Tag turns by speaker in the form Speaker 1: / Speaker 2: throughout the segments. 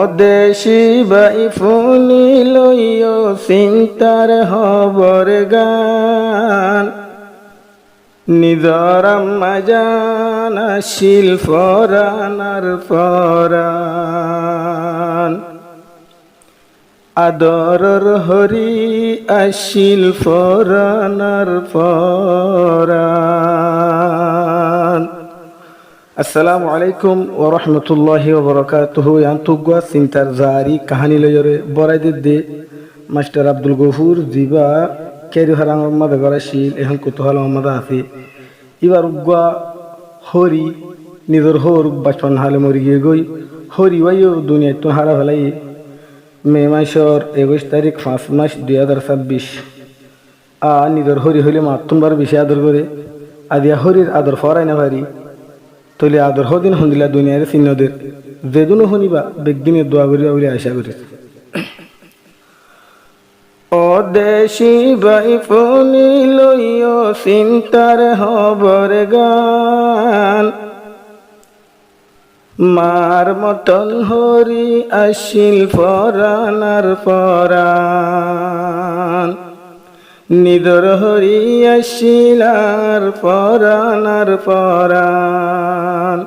Speaker 1: অদেশী by funny লইয় চিন্তার হবর গান নিজর আম্মা জান আসিল ফরানার ফরান আদরর হরি আসিল ফরানার ফরান। আসসালামু আলাইকুম ওয়া রাহমাতুল্লাহি ওয়া বারাকাতুহু। তুগুয়া চিন্তার জারি কাহানি লয়রে বরাইদের দে মাস্টার আব্দুল গফুর জিবা কেরি হারাং মাদা গরাশিল এখন কুতুহাল মাদা আছে এবার উগুয়া হরি নিজর হর বাচপন হালে মরি গিয়ে গই হরি ওয়াইও দুনিয়া তো হারা ফেলাই মে মাসর 21 তারিখ 5 মাস 2026 নিজর হরি হইলে মাতুনবার বেশি আদর করে আদিয়া হরির আদর ফরাই না পারি তলে আদর হদিন হন্দিলা দুনিয়ার চিহ্নদের যেদিনও শুনিবা বেগদিনে দোয়া করিবা বলে আশা করি। অদেশী বাই ফুনি লইয় চিন্তার হবর গান মার মতন হরি আসিল ফরানার ফরান নিদর হরি আসিলার ফরানার ফরান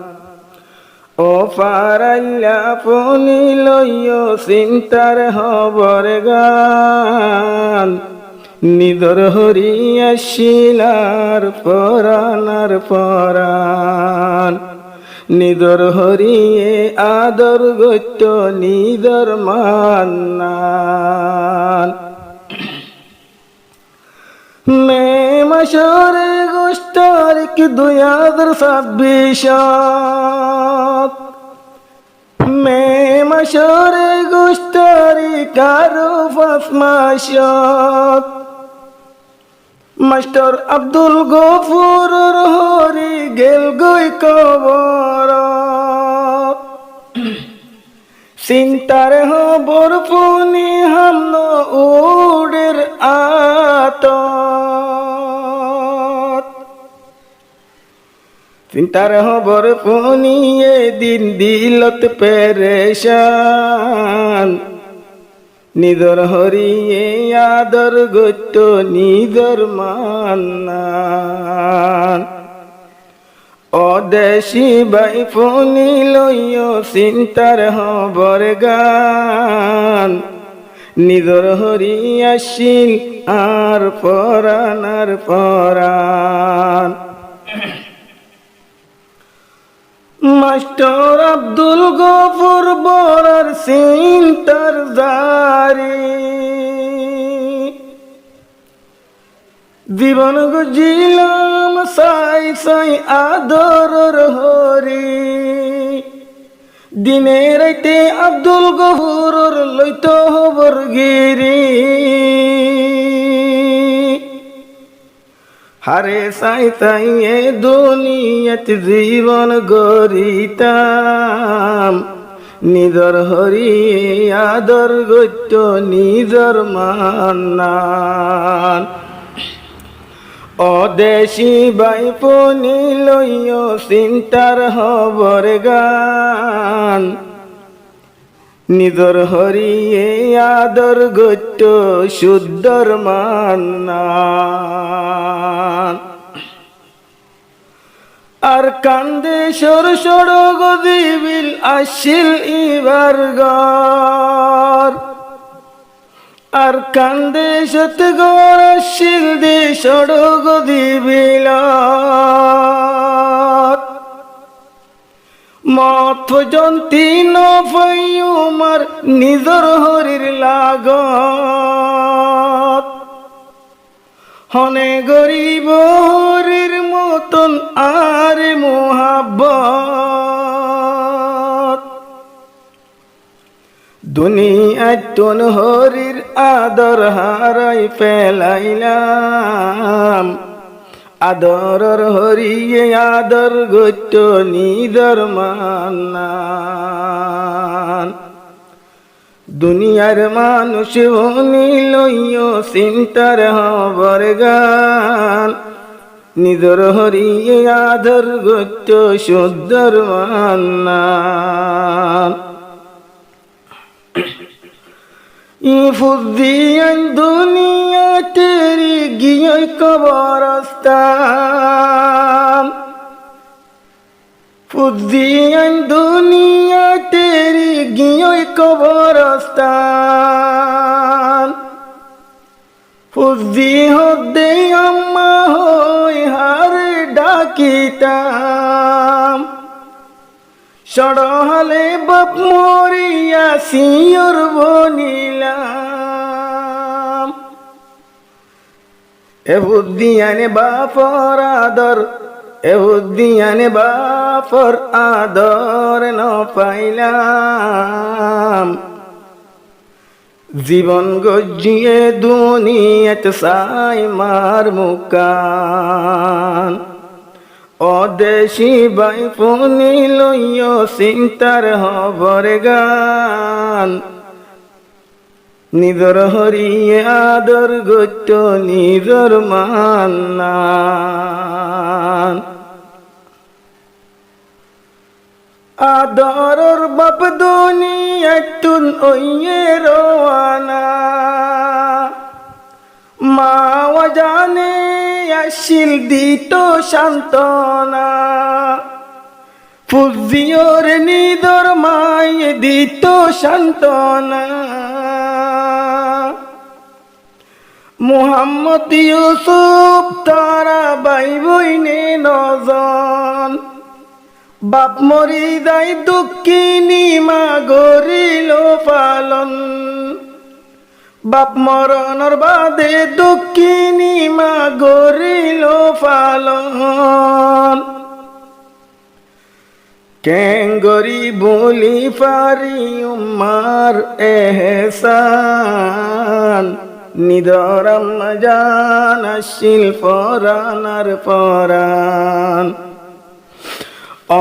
Speaker 1: ও ফারাইলা ফুনি লইয় চিন্তার হবর গান নিদর হরি আসিলার ফরানার ফরান নিদর হরিয়ে আদর গত্য নিদর মান্নান মে মাসরে গোস্তারিক 2026 মে মাসরে গোস্তারিক আরো 5 মাস মাস্টার আব্দুল গফুর হরি গেল গই কবর চিন্তার হবর ফুনি হামন উড়ের আত চিন্তার হবর ফুনি এ দিন দিলত পেরেশান নিদর হরিয়ে আদর গত্য নিদর মান্নান অদেশী বাই ফুনি লইয় চিন্তার হবর গান নিদর হরি আসিল আর পরানার পরান মাস্টার আব্দুল গফুর বরার চিন্তার জারি জীবন গুজিলাম সাই সাই আদরর হরি দিনে রাইতে আব্দুল গফুর লইত হবর গিরি হারে সাই সাই এ দুনিয়াত জীবন গরিতাম নিদর হরি আদর গত্য নিদর মান্নান অদেশী বাই ফুনি লইয় চিন্তার হবর গান নিদর হরিয়ে আদর গত্য শুদ্ধর মান্নান আর কান্দে সর সর গদিবিল আসিল ইবার গর আর কান্দে সত গর আসিল দে সর গদিবিল মত পর্যন্তি নফাইমার নিজর হরির লাগত হনে গরিব হরির মতন আর মোহাব্বত দুনিয়ায় তোন হরির আদর হারাই ফেলাইলাম আদরর হরিয়ে আদর গত্য নিদর মান্নান দুনিয়ার মানুষ হনি লইয় চিন্তার হবর গান নিদর হরিয়ে আদর গত্য শুদ্ধর মান্নান फुद्दियन दुनिया तेरी गियों कब्रिस्तान फुद्दियन दुनिया तेरी गियों कब्रिस्तान फुद्दी हो दे अम्मा होय हर डाकिताम সড়হালে বাপ মরিয়া সিয়র বনিলাম এ বুদ্ধিয়ানে বাপর আদর এ বুদ্ধিয়ানে বাপর আদর ন পাইলাম জীবন গজিয়ে দুনিয়াতে সাই মার মুকান অদেশি বাই পুনি লইয় চিন্তার হবর গান নিজর হরিয়ে আদর গত্য নিজর মান্নান আদরর বাপ দুনিয়াতুন ওইয়ে রওয়ানা মা জানে আসিল দিত সান্তনা ফুজিওর নিদর মায়ে দিত সান্তনা মুহাম্মদ ইউসুফ তারা ভাই বইনে নজন বাপ মরি যাই দুঃখিনী মা গরিল পালন বাপ মরণর বাদে দুঃখিনী মা গরিল পালন কেঙ্গরি বলি পারি উম্মার এহসান নিদরাম জান আসিল পরানার পরান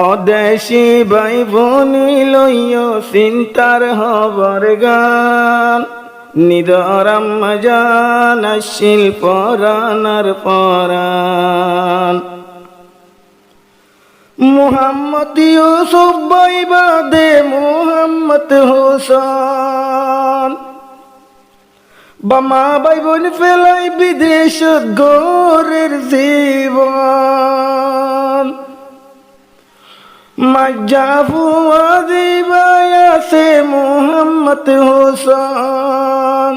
Speaker 1: অদেশি ভাই বনি লইয় চিন্তার হবর গান নিদরাম জান আসিল পরানার পরান মুহাম্মদ ইউসুফ ভাই বাদে মুহাম্মদ হোসেন বামা ভাই বোন ফেলাই বিদেশ গোরের জীবন মাজাফু আদিবাই আছে মুহাম্মদ হোসেন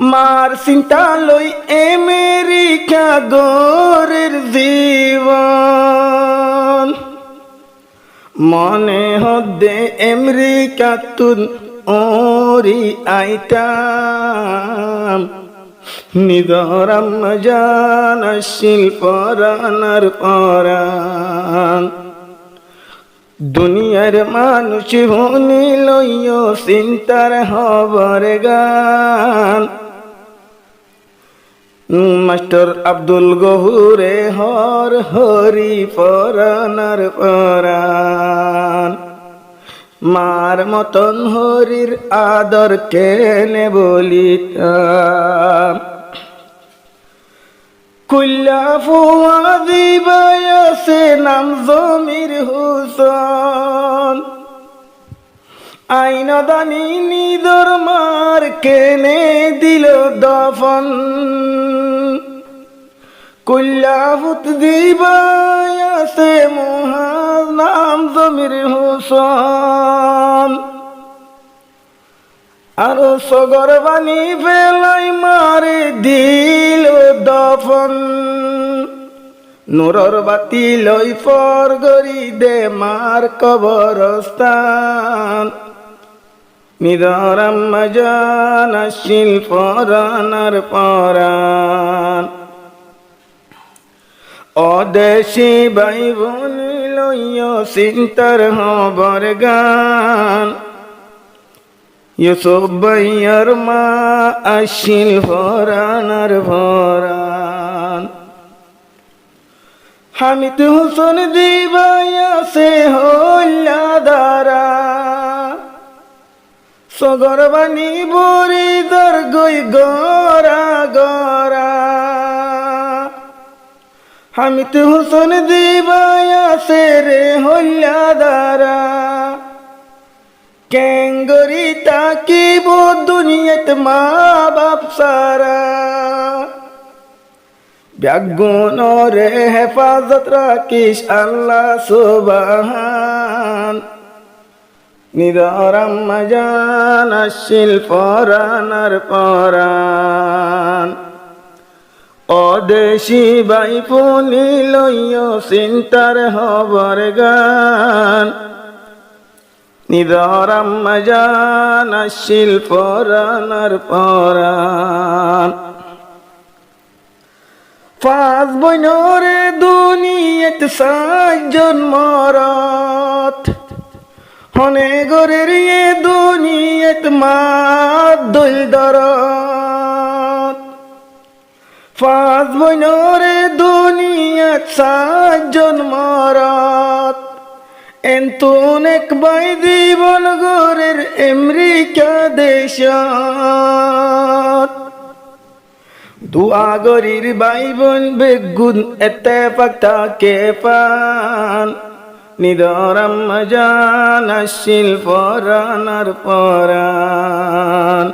Speaker 1: মার চিন্তা লই আমেরিকা গোরের জীবন মনে হদে আমেরিকা তুন ওরি আইতাম নিদরাম জান আসিল পরানার পরান দুনিয়ার মানুষ ভনি লইয় চিন্তার হবর গান মাস্টার আব্দুল গহুরে হর হরি পরানার পরান মার মতন হরির আদর কেনে বলিতাম কুল্লা ফুয়াদি বায়াসে নাম জমির হুসন আইন দানি নিদর মার কেনে দিল দফন কুল্লা ফুত দিবায়াসে মুহাজ নাম জমির হুসন আরো সগর বানি ফেলাই মারে দিল দফন নূরর বাতি লই ফর গরি দে মার কবরস্থান নিদরাম জান আসিল পরানার পরান অদেশি ভাই বোন লইয় চিন্তার হবর গান ইউসুফ ভাইয়ার মা আসিল পরানার পরান হামিদ হোসেন দিবায়াসে হল্লা দ্বারা সগর বানি বরি দর গই গরা গরা হামিদ হোসেন দিবায়াসে রে হল্লা দ্বারা কেঙ্গরি তাকিব মা বাপ সারা ব্যাগুণরে হেফাজত রাখিস আল্লাহ সুবহান নিদরাম জান আসিল পরানার পরান অদেশি বাই পুনি লইয় চিন্তার হবর গান নিদরাম জান আসিল পরানার পরান পাঁচ বইনরে দুনিয়াত সাতজন মরত হনে গরের এ দুনিয়াত মাত দল দরত পাঁচ বইনরে দুনিয়াত সাতজন মরত এন্তুন এক বাই জীবন গরের আমেরিকা দেশত দুয়া গরির বাই বোন বেগুন এতেফাক থাকে পান নিদরাম জান আসিল পরানার পরান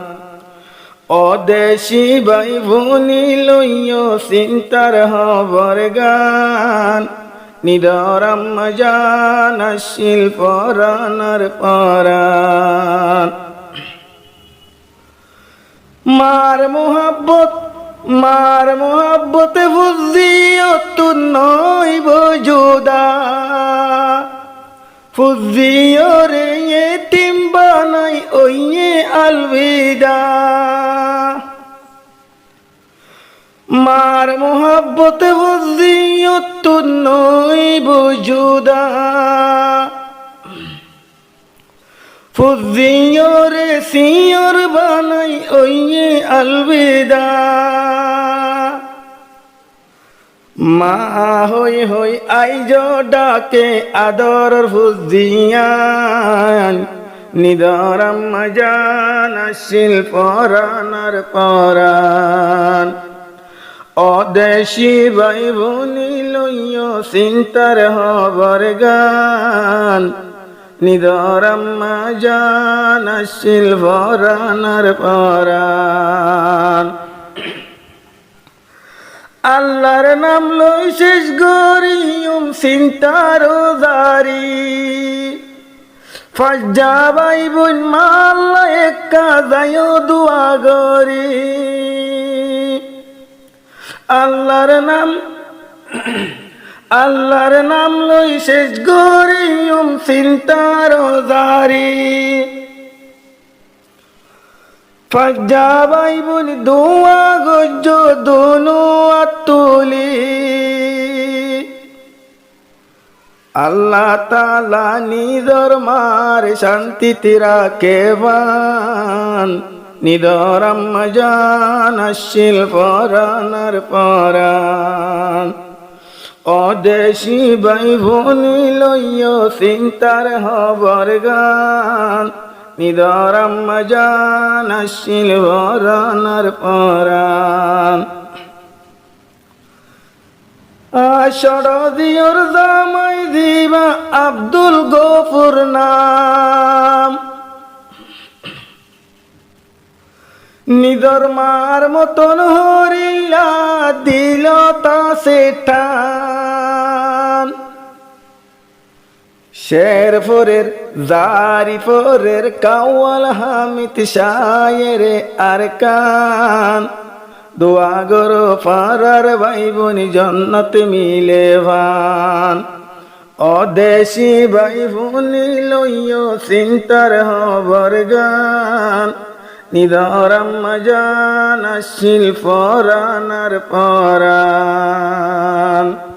Speaker 1: অদেশি বাই বোনি লইয় চিন্তার হবর গান নিদরাম জান আসিল পরানার পরান মার মোহাব্বতে ফুজিয়ত নই বজুদা ফুজিয়রে এতিম বানাই ওইয়ে আলবিদা মার মোহাব্বতে ফুজিয়ত নই বজুদা ফুজিয়রে সিয়র বানাই ওইয়ে আলবিদা মা হই হই আইজ ডাকে আদর ফুজিয়ান নিদরাম জান আসিল পরানার পরান অদেশি বাই বোনি লইয় চিন্তার হবর গান নিদরাম জান আসিল পরানার পরান আল্লাহর নাম লই শেষ গরিয়ম চিন্তার জারি ফাজ্জা বাই বোন মাল্লা একা যায় দুয়া গরি আল্লাহর নাম লই শেষ গরিয়ম চিন্তার জারি ফাজ্জা বাই বোন দোয়া গজ্জ দোনো আতুলি আল্লাহ তাআলা নিজর মার শান্তিতে রাখেবান নিদরাম জান আসিল পরানার পরান অদেশি বাই বোনি লইয় চিন্তার হবর গান নিদরাম জান আসিল পরানার পরান আষাঢ় দিয়র জামাই দিবা আব্দুল গফুর নাম নিদর মার মতন হরিল্লা দিল তা সেটান শের ফোরের জারি ফোরের কাওয়াল হামিদ শায়েরে আর কান দোয়া গরো ফারার ভাই বোনি জন্নত মিলে ভান অদেশি ভাই বোনি লইয় চিন্তার হবর গান নিদরাম জান আসিল পরানার পরান